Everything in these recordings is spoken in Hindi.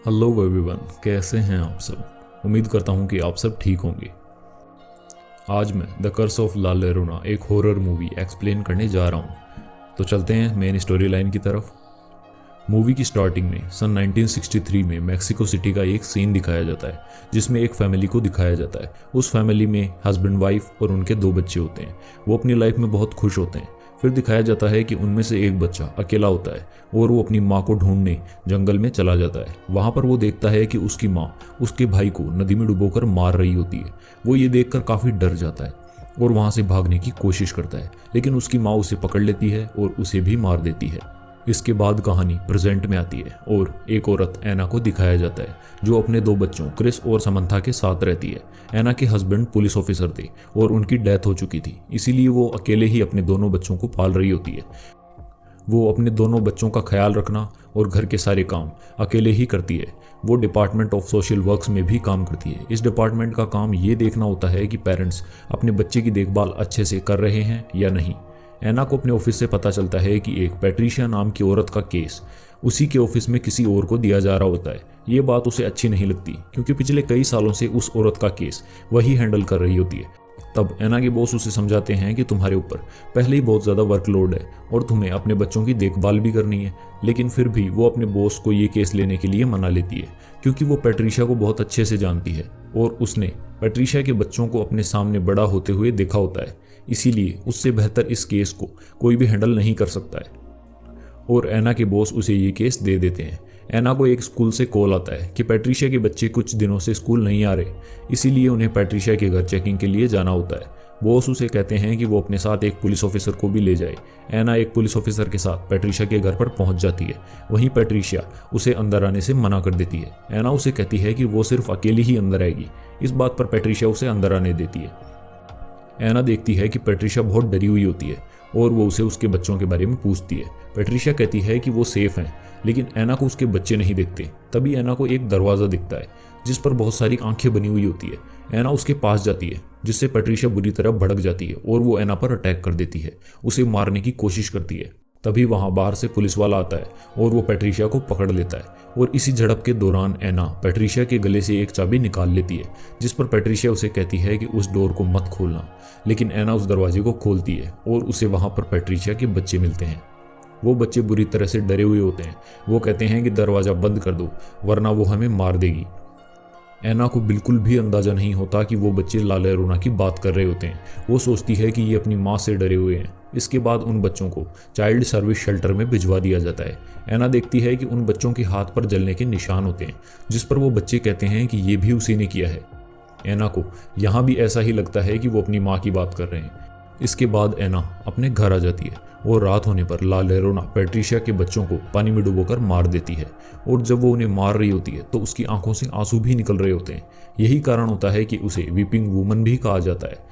हेलो एवरीवन, कैसे हैं आप सब। उम्मीद करता हूं कि आप सब ठीक होंगे। आज मैं the curse of La llorona एक हॉरर मूवी एक्सप्लेन करने जा रहा हूं। तो चलते हैं मेन स्टोरी लाइन की तरफ। मूवी की स्टार्टिंग में सन 1963 में मैक्सिको सिटी का एक सीन दिखाया जाता है, जिसमें एक फैमिली को दिखाया जाता है। उस फैमिली में हस्बैंड वाइफ और उनके 2 बच्चे होते हैं। वो अपनी लाइफ में बहुत खुश होते हैं। फिर दिखाया जाता है कि उनमें से एक बच्चा अकेला होता है और वो अपनी माँ को ढूंढने जंगल में चला जाता है। वहाँ पर वो देखता है कि उसकी माँ उसके भाई को नदी में डुबोकर मार रही होती है। वो ये देखकर काफ़ी डर जाता है और वहाँ से भागने की कोशिश करता है, लेकिन उसकी माँ उसे पकड़ लेती है और उसे भी मार देती है। इसके बाद कहानी प्रेजेंट में आती है और एक औरत एना को दिखाया जाता है, जो अपने 2 बच्चों क्रिस और समंथा के साथ रहती है। एना के हस्बैंड पुलिस ऑफिसर थे और उनकी डेथ हो चुकी थी, इसीलिए वो अकेले ही अपने दोनों बच्चों को पाल रही होती है। वो अपने दोनों बच्चों का ख्याल रखना और घर के सारे काम अकेले ही करती है। वो डिपार्टमेंट ऑफ सोशल वर्क्स में भी काम करती है। इस डिपार्टमेंट का काम ये देखना होता है कि पेरेंट्स अपने बच्चे की देखभाल अच्छे से कर रहे हैं या नहीं। एना को अपने ऑफिस से पता चलता है कि एक पैट्रिशिया नाम की औरत का केस उसी के ऑफिस में किसी और को दिया जा रहा होता है। ये बात उसे अच्छी नहीं लगती, क्योंकि पिछले कई सालों से उस औरत का केस वही हैंडल कर रही होती है। तब एना के बॉस उसे समझाते हैं कि तुम्हारे ऊपर पहले ही बहुत ज़्यादा वर्कलोड है और तुम्हें अपने बच्चों की देखभाल भी करनी है। लेकिन फिर भी वो अपने बॉस को ये केस लेने के लिए मना लेती है, क्योंकि वो पैट्रिशिया को बहुत अच्छे से जानती है और उसने पैट्रिशिया के बच्चों को अपने सामने बड़ा होते हुए देखा होता है। इसीलिए उससे बेहतर इस केस को कोई भी हैंडल नहीं कर सकता है और एना के बॉस उसे ये केस दे देते हैं। एना को एक स्कूल से कॉल आता है कि पैट्रिशिया के बच्चे कुछ दिनों से स्कूल नहीं आ रहे, इसीलिए उन्हें पैट्रिशिया के घर चेकिंग के लिए जाना होता है। बॉस उसे कहते हैं कि वो अपने साथ एक पुलिस ऑफिसर को भी ले जाए। एना एक पुलिस ऑफिसर के साथ पैट्रिशिया के घर पर पहुंच जाती है। वहीं पैट्रिशिया उसे अंदर आने से मना कर देती है। एना उसे कहती है कि वो सिर्फ अकेली ही अंदर आएगी। इस बात पर पैट्रिशिया उसे अंदर आने देती है। एना देखती है कि पैट्रिशिया बहुत डरी हुई होती है और वो उसे उसके बच्चों के बारे में पूछती है। पैट्रिशिया कहती है कि वो सेफ हैं, लेकिन एना को उसके बच्चे नहीं दिखते। तभी एना को एक दरवाज़ा दिखता है जिस पर बहुत सारी आंखें बनी हुई होती है। एना उसके पास जाती है, जिससे पैट्रिशिया बुरी तरह भड़क जाती है और वो एना पर अटैक कर देती है, उसे मारने की कोशिश करती है। तभी वहाँ बाहर से पुलिस वाला आता है और वो पैट्रिशिया को पकड़ लेता है और इसी झड़प के दौरान एना पैट्रिशिया के गले से एक चाबी निकाल लेती है, जिस पर पैट्रिशिया उसे कहती है कि उस डोर को मत खोलना। लेकिन एना उस दरवाजे को खोलती है और उसे वहाँ पर पैट्रिशिया के बच्चे मिलते हैं। वो बच्चे बुरी तरह से डरे हुए होते हैं। वो कहते हैं कि दरवाज़ा बंद कर दो, वरना वो हमें मार देगी। एना को बिल्कुल भी अंदाजा नहीं होता कि वो बच्चे ला llorona की बात कर रहे होते हैं। वो सोचती है कि ये अपनी माँ से डरे हुए हैं। इसके बाद उन बच्चों को चाइल्ड सर्विस शेल्टर में भिजवा दिया जाता है। एना देखती है कि उन बच्चों के हाथ पर जलने के निशान होते हैं, जिस पर वो बच्चे कहते हैं कि ये भी उसी ने किया है। एना को यहाँ भी ऐसा ही लगता है कि वो अपनी माँ की बात कर रहे हैं। इसके बाद एना अपने घर आ जाती है और रात होने पर ला llorona पैट्रिशिया के बच्चों को पानी में डुबोकर मार देती है और जब वो उन्हें मार रही होती है तो उसकी आंखों से आंसू भी निकल रहे होते हैं। यही कारण होता है कि उसे वीपिंग वूमन भी कहा जाता है।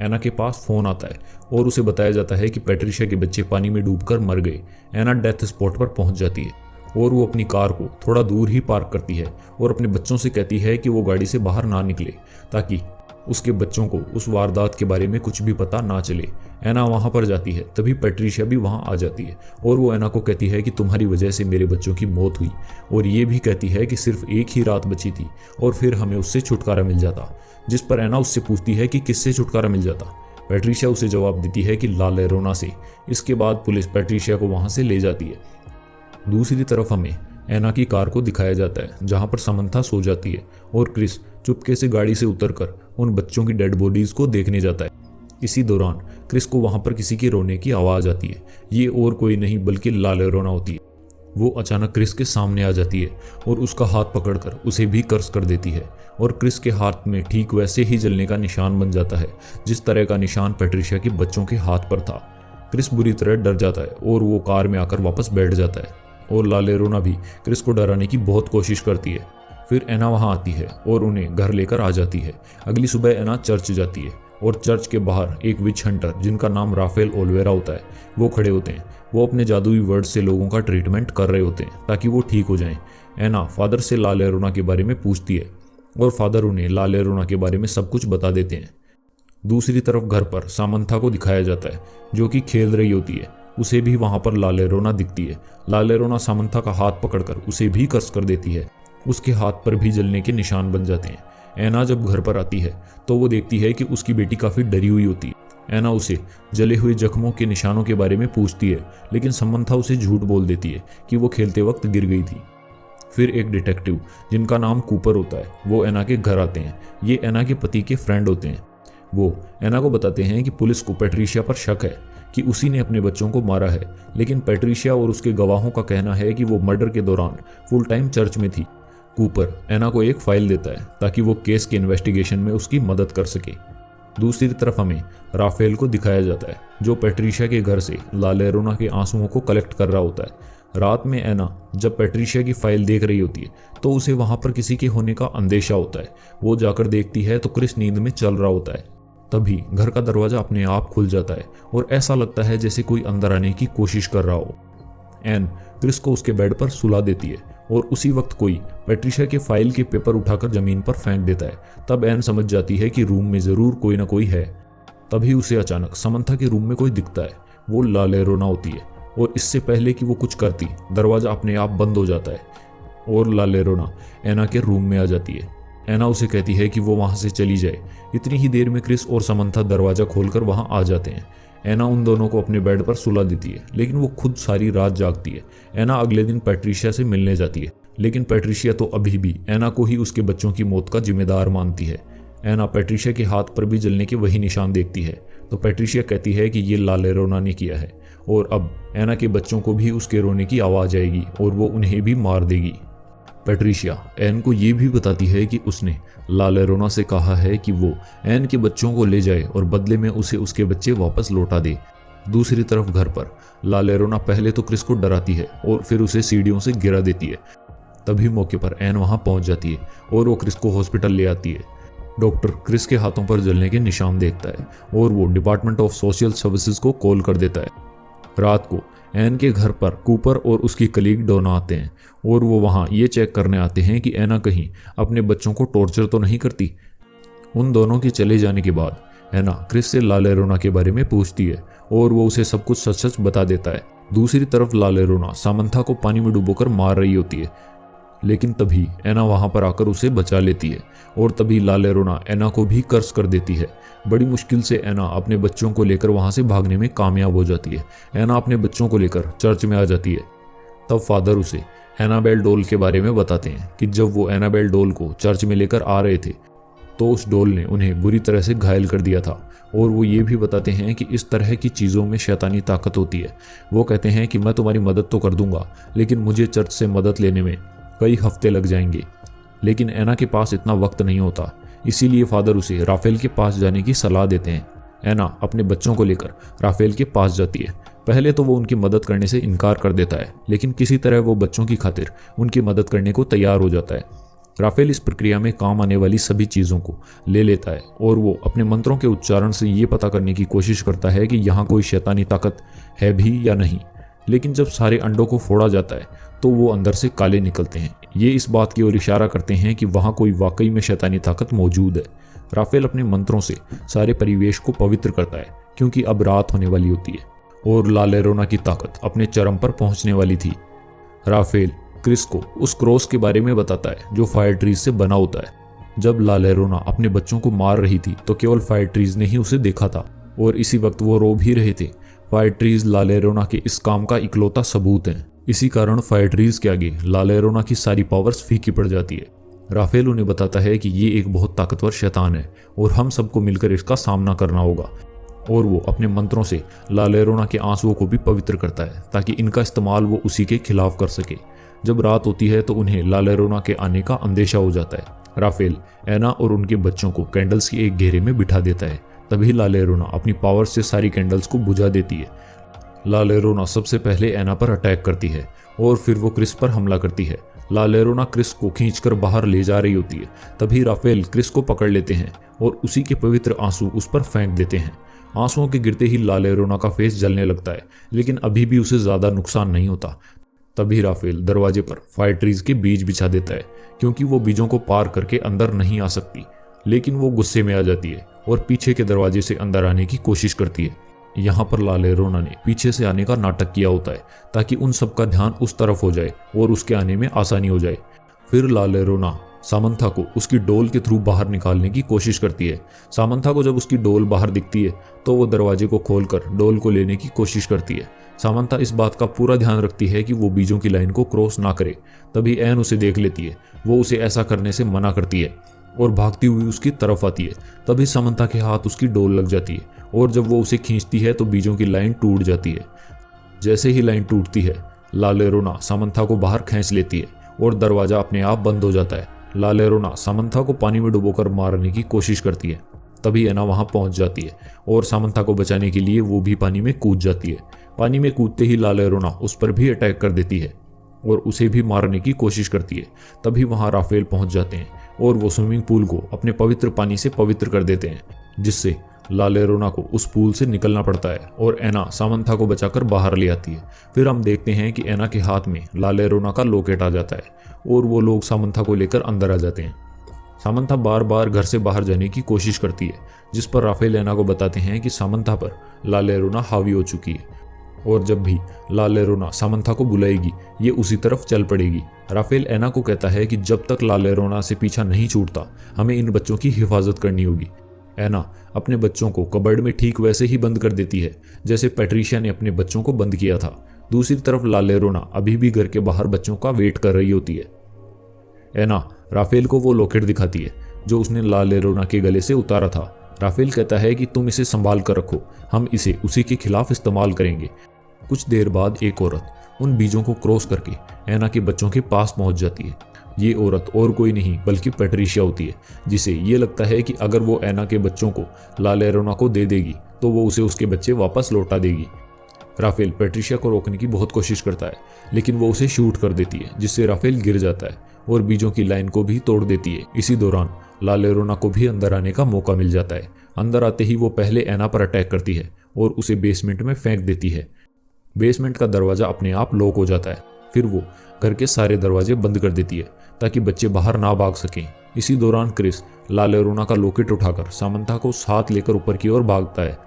एना के पास फ़ोन आता है और उसे बताया जाता है कि पैट्रिशिया के बच्चे पानी में डूबकर मर गए। एना डेथ स्पॉट पर पहुंच जाती है और वो अपनी कार को थोड़ा दूर ही पार्क करती है और अपने बच्चों से कहती है कि वो गाड़ी से बाहर ना निकले, ताकि उसके बच्चों को उस वारदात के बारे में कुछ भी पता ना चले। एना वहाँ पर जाती है, तभी पैट्रिशिया भी वहाँ आ जाती है और वो एना को कहती है कि तुम्हारी वजह से मेरे बच्चों की मौत हुई, और ये भी कहती है कि सिर्फ एक ही रात बची थी और फिर हमें उससे छुटकारा मिल जाता। जिस पर एना उससे पूछती है कि किससे छुटकारा मिल जाता। पैट्रिशिया उसे जवाब देती है कि ला llorona से। इसके बाद पुलिस पैट्रिशिया को वहाँ से ले जाती है। दूसरी तरफ हमें एना की कार को दिखाया जाता है, जहाँ पर समंथा सो जाती है और क्रिस चुपके से गाड़ी से उतरकर उन बच्चों की डेड बॉडीज को देखने जाता है। इसी दौरान क्रिस को वहाँ पर किसी के रोने की आवाज़ आती है। ये और कोई नहीं बल्कि ला llorona होती है। वो अचानक क्रिस के सामने आ जाती है और उसका हाथ पकड़कर उसे भी कर्स कर देती है और क्रिस के हाथ में ठीक वैसे ही जलने का निशान बन जाता है जिस तरह का निशान पैट्रिशिया के बच्चों के हाथ पर था। क्रिस बुरी तरह डर जाता है और वो कार में आकर वापस बैठ जाता है और ला llorona भी क्रिस को डराने की बहुत कोशिश करती है। फिर एना वहाँ आती है और उन्हें घर लेकर आ जाती है। अगली सुबह एना चर्च जाती है और चर्च के बाहर एक विच हंटर जिनका नाम राफेल ओलिवेरा होता है वो खड़े होते हैं। वो अपने जादुई वर्ड से लोगों का ट्रीटमेंट कर रहे होते हैं ताकि वो ठीक हो जाएं। एना फादर से ला llorona के बारे में पूछती है और फादर उन्हें ला llorona के बारे में सब कुछ बता देते हैं। दूसरी तरफ घर पर सामंथा को दिखाया जाता है, जो कि खेल रही होती है। उसे भी वहां पर ला llorona दिखती है। ला llorona सामंथा का हाथ पकड़कर उसे भी कर्स कर देती है उसके हाथ पर भी जलने के निशान बन जाते हैं। एना जब घर पर आती है तो वो देखती है कि उसकी बेटी काफ़ी डरी हुई होती है। एना उसे जले हुए जख्मों के निशानों के बारे में पूछती है, लेकिन समंथा उसे झूठ बोल देती है कि वो खेलते वक्त गिर गई थी। फिर एक डिटेक्टिव जिनका नाम कूपर होता है वो एना के घर आते हैं। ये एना के पति के फ्रेंड होते हैं। वो एना को बताते हैं कि पुलिस को पैट्रिशिया पर शक है कि उसी ने अपने बच्चों को मारा है, लेकिन पैट्रिशिया और उसके गवाहों का कहना है कि वो मर्डर के दौरान फुल टाइम चर्च में थी। कूपर एना को एक फाइल देता है ताकि वो केस के इन्वेस्टिगेशन में उसकी मदद कर सके। दूसरी तरफ हमें राफेल को दिखाया जाता है जो पैट्रिशिया के घर से ला लेरोना के आंसुओं को कलेक्ट कर रहा होता है। रात में एना जब पैट्रिशिया की फाइल देख रही होती है तो उसे वहां पर किसी के होने का अंदेशा होता है। वो जाकर देखती है तो क्रिस नींद में चल रहा होता है। तभी घर का दरवाजा अपने आप खुल जाता है और ऐसा लगता है जैसे कोई अंदर आने की कोशिश कर रहा हो। एन क्रिस को उसके बेड पर सुला देती है और उसी वक्त कोई पैट्रिशिया के फाइल के पेपर उठाकर जमीन पर फेंक देता है। तब एन समझ जाती है कि रूम में जरूर कोई ना कोई है। तभी उसे अचानक समंथा के रूम में कोई दिखता है। वो ला लेरोना होती है और इससे पहले कि वो कुछ करती दरवाजा अपने आप बंद हो जाता है और ला लेरोना एना के रूम में आ जाती है। एना उसे कहती है कि वो वहां से चली जाए। इतनी ही देर में क्रिस और समंथा दरवाजा खोलकर वहां आ जाते हैं। एना उन दोनों को अपने बेड पर सुला देती है, लेकिन वो खुद सारी रात जागती है। एना अगले दिन पैट्रिशिया से मिलने जाती है, लेकिन पैट्रिशिया तो अभी भी एना को ही उसके बच्चों की मौत का जिम्मेदार मानती है। एना पैट्रिशिया के हाथ पर भी जलने के वही निशान देखती है तो पैट्रिशिया कहती है कि ये ला लेरोना ने किया है और अब एना के बच्चों को भी उसके रोने की आवाज़ आएगी और वो उन्हें भी मार देगी। पैट्रिशिया एन को ये भी बताती है कि उसने ला लेरोना से कहा है कि वो एन के बच्चों को ले जाए और बदले में उसे उसके बच्चे वापस लौटा दे। दूसरी तरफ घर पर ला लेरोना पहले तो क्रिस को डराती है और फिर उसे सीढ़ियों से गिरा देती है। तभी मौके पर एन वहां पहुंच जाती है और वो क्रिस को हॉस्पिटल ले आती है। डॉक्टर क्रिस के हाथों पर जलने के निशान देखता है और वो डिपार्टमेंट ऑफ सोशल सर्विसेज को कॉल कर देता है। रात को एन के घर पर कूपर और उसकी कलीग डोना आते हैं और वो वहाँ ये चेक करने आते हैं कि एना कहीं अपने बच्चों को टॉर्चर तो नहीं करती। उन दोनों के चले जाने के बाद एना क्रिस से ला लेरोना के बारे में पूछती है और वो उसे सब कुछ सच सच बता देता है। दूसरी तरफ ला लेरोना सामंथा को पानी में डुबोकर मार रही होती है, लेकिन तभी एना वहां पर आकर उसे बचा लेती है और तभी ला लेरोना एना को भी कर्स कर देती है। बड़ी मुश्किल से एना अपने बच्चों को लेकर वहां से भागने में कामयाब हो जाती है। एना अपने बच्चों को लेकर चर्च में आ जाती है। तब फादर उसे एनाबेल डॉल के बारे में बताते हैं कि जब वो एनाबेल डॉल को चर्च में लेकर आ रहे थे तो उस डॉल ने उन्हें बुरी तरह से घायल कर दिया था और वो ये भी बताते हैं कि इस तरह की चीज़ों में शैतानी ताकत होती है। वो कहते हैं कि मैं तुम्हारी मदद तो कर दूंगा, लेकिन मुझे चर्च से मदद लेने में कई हफ्ते लग जाएंगे। लेकिन एना के पास इतना वक्त नहीं होता, इसीलिए फादर उसे राफेल के पास जाने की सलाह देते हैं। एना अपने बच्चों को लेकर राफेल के पास जाती है। पहले तो वो उनकी मदद करने से इनकार कर देता है, लेकिन किसी तरह वो बच्चों की खातिर उनकी मदद करने को तैयार हो जाता है। राफेल इस प्रक्रिया में काम आने वाली सभी चीज़ों को ले लेता है और वो अपने मंत्रों के उच्चारण से ये पता करने की कोशिश करता है कि यहाँ कोई शैतानी ताकत है भी या नहीं। लेकिन जब सारे अंडों को फोड़ा जाता है तो वो अंदर से काले निकलते हैं। ये इस बात की ओर इशारा करते हैं कि वहाँ कोई वाकई में शैतानी ताकत मौजूद है। राफेल अपने मंत्रों से सारे परिवेश को पवित्र करता है क्योंकि अब रात होने वाली होती है और ला लेरोना की ताकत अपने चरम पर पहुंचने वाली थी। राफेल क्रिस को उस क्रॉस के बारे में बताता है जो फायर ट्रीज से बना होता है। जब ला लेरोना अपने बच्चों को मार रही थी तो केवल फायर ट्रीज ने ही उसे देखा था और इसी वक्त वो रो भी रहे थे। फायर ट्रीज ला लेरोना के इस काम का इकलौता सबूत है। इसी कारण फायर ट्रीज के आगे ला लेरोना की सारी पावर्स फीकी पड़ जाती है। राफेल उन्हें बताता है कि ये एक बहुत ताकतवर शैतान है और हम सबको मिलकर इसका सामना करना होगा, और वो अपने मंत्रों से ला लेरोना के आंसुओं को भी पवित्र करता है ताकि इनका इस्तेमाल वो उसी के खिलाफ कर सके। जब रात होती है तो उन्हें ला लेरोना के आने का अंदेशा हो जाता है। राफेल एना और उनके बच्चों को कैंडल्स के एक घेरे में बिठा देता है। तभी ला लेरोना अपनी पावर से सारी कैंडल्स को बुझा देती है। ला लेरोना सबसे पहले एना पर अटैक करती है और फिर वो क्रिस पर हमला करती है। ला लेरोना क्रिस को खींचकर बाहर ले जा रही होती है। तभी राफेल क्रिस को पकड़ लेते हैं और उसी के पवित्र आंसू उस पर फेंक देते हैं। आंसुओं के गिरते ही ला लेरोना का फेस जलने लगता है, लेकिन अभी भी उसे ज्यादा नुकसान नहीं होता। तभी राफेल दरवाजे पर फायर ट्रीज के बीज बिछा देता है क्योंकि वो बीजों को पार करके अंदर नहीं आ सकती, लेकिन वो गुस्से में आ जाती है और पीछे के दरवाजे से अंदर आने की कोशिश करती है। यहाँ पर ला लेरोना ने पीछे से आने का नाटक किया होता है ताकि उन सब का ध्यान उस तरफ हो जाए और उसके आने में आसानी हो जाए। फिर लालेरोना सामंथा को उसकी डोल के थ्रू बाहर निकालने की कोशिश करती है। सामंथा को जब उसकी डोल बाहर दिखती है तो वो दरवाजे को खोलकर डोल को लेने की कोशिश करती है। सामंथा इस बात का पूरा ध्यान रखती है कि वो बीजों की लाइन को क्रॉस ना करे। तभी एन उसे देख लेती है। वो उसे ऐसा करने से मना करती है और भागती हुई उसकी तरफ आती है। तभी सामंथा के हाथ उसकी डोल लग जाती है और जब वो उसे खींचती है तो बीजों की लाइन टूट जाती है। जैसे ही लाइन टूटती है लालेरोना सामंथा को बाहर खींच लेती है और दरवाजा अपने आप बंद हो जाता है। लालेरोना सामंथा को पानी में डुबोकर मारने की कोशिश करती है। तभी एना वहां पहुंच जाती है और सामंथा को बचाने के लिए वो भी पानी में कूद जाती है। पानी में कूदते ही लालेरोना उस पर भी अटैक कर देती है और उसे भी मारने की कोशिश करती है। तभी वहां राफेल पहुंच जाते हैं और वो स्विमिंग पूल को अपने पवित्र पानी से पवित्र कर देते हैं, जिससे लालेरोना को उस पूल से निकलना पड़ता है और एना सामंथा को बचाकर बाहर ले आती है। फिर हम देखते हैं कि एना के हाथ में लालेरोना का लॉकेट आ जाता है और वो लोग सामंथा को लेकर अंदर आ जाते हैं। सामंथा बार बार घर से बाहर जाने की कोशिश करती है, जिस पर राफेल एना को बताते हैं कि सामंथा पर लालेरोना हावी हो चुकी है और जब भी लालेरोना सामंथा को बुलाएगी ये उसी तरफ चल पड़ेगी। राफेल एना को कहता है कि जब तक लालेरोना से पीछा नहीं छूटता हमें इन बच्चों की हिफाजत करनी होगी। एना अपने बच्चों को कबर्ड में ठीक वैसे ही बंद कर देती है जैसे पैट्रिशिया ने अपने बच्चों को बंद किया था। दूसरी तरफ लालेरोना अभी भी घर के बाहर बच्चों का वेट कर रही होती है। एना राफेल को वो लॉकेट दिखाती है जो उसने लालेरोना के गले से उतारा था। राफेल कहता है कि तुम इसे संभाल कर रखो, हम इसे उसी के खिलाफ इस्तेमाल करेंगे। कुछ देर बाद एक औरत उन बीजों को क्रॉस करके एना के बच्चों के पास पहुंच जाती है। ये औरत और कोई नहीं बल्कि पैट्रिशिया होती है, जिसे ये लगता है कि अगर वो एना के बच्चों को लालेरोना को दे देगी तो वो उसे उसके बच्चे वापस लौटा देगी। राफेल पैट्रिशिया को रोकने की बहुत कोशिश करता है लेकिन वो उसे शूट कर देती है, जिससे राफेल गिर जाता है और बीजों की लाइन को भी तोड़ देती है। इसी दौरान लालेरोना को भी अंदर आने का मौका मिल जाता है। अंदर आते ही वो पहले एना पर अटैक करती है और उसे बेसमेंट में फेंक देती है। बेसमेंट का दरवाजा अपने आप लॉक हो जाता है। फिर वो घर के सारे दरवाजे बंद कर देती है ताकि बच्चे बाहर ना भाग सकें। इसी दौरान क्रिस लालेरोना का लॉकेट उठाकर सामंथा को साथ लेकर ऊपर की ओर भागता है।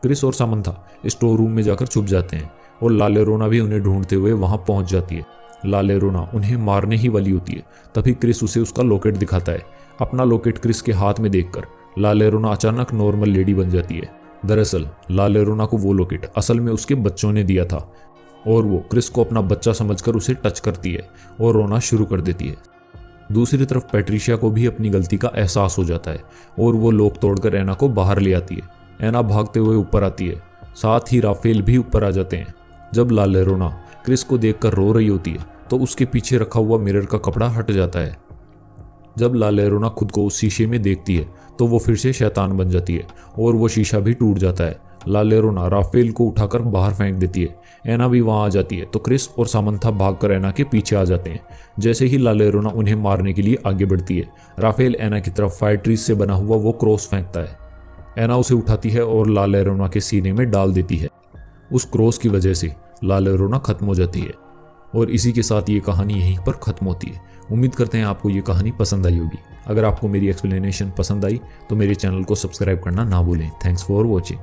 क्रिस और सामंथा स्टोर रूम में जाकर छुप जाते हैं और लालेरोना भी उन्हें ढूंढते हुए वहां पहुंच जाती है। लालेरोना उन्हें मारने ही वाली होती है, तभी क्रिस उसे उसका लॉकेट दिखाता है। अपना लॉकेट क्रिस के हाथ में देखकर लालेरोना अचानक नॉर्मल लेडी बन जाती है। दरअसल लालेरोना को वो लॉकेट असल में उसके बच्चों ने दिया था और वो क्रिस को अपना बच्चा समझकर उसे टच करती है और रोना शुरू कर देती है। दूसरी तरफ पैट्रिशिया को भी अपनी गलती का एहसास हो जाता है और वो लॉक तोड़कर एना को बाहर ले आती है। एना भागते हुए ऊपर आती है, साथ ही राफेल भी ऊपर आ जाते हैं। जब लालेरोना क्रिस को देखकर रो रही होती है तो उसके पीछे रखा हुआ मिरर का कपड़ा हट जाता है। जब लालेरोना खुद को उस शीशे में देखती है तो वो फिर से शैतान बन जाती है और वो शीशा भी टूट जाता है। लालेरोना राफेल को उठाकर बाहर फेंक देती है। एना भी वहां आ जाती है तो क्रिस और सामंथा भागकर एना के पीछे आ जाते हैं। जैसे ही लालेरोना उन्हें मारने के लिए आगे बढ़ती है, राफेल एना की तरफ फायर ट्रीज से बना हुआ वो क्रॉस फेंकता है। एना उसे उठाती है और लालेरोना के सीने में डाल देती है। उस क्रॉस की वजह से लालेरोना खत्म हो जाती है और इसी के साथ ये कहानी यहीं पर खत्म होती है। उम्मीद करते हैं आपको ये कहानी पसंद आई होगी। अगर आपको मेरी एक्सप्लेनेशन पसंद आई तो मेरे चैनल को सब्सक्राइब करना ना भूलें। Thanks for watching.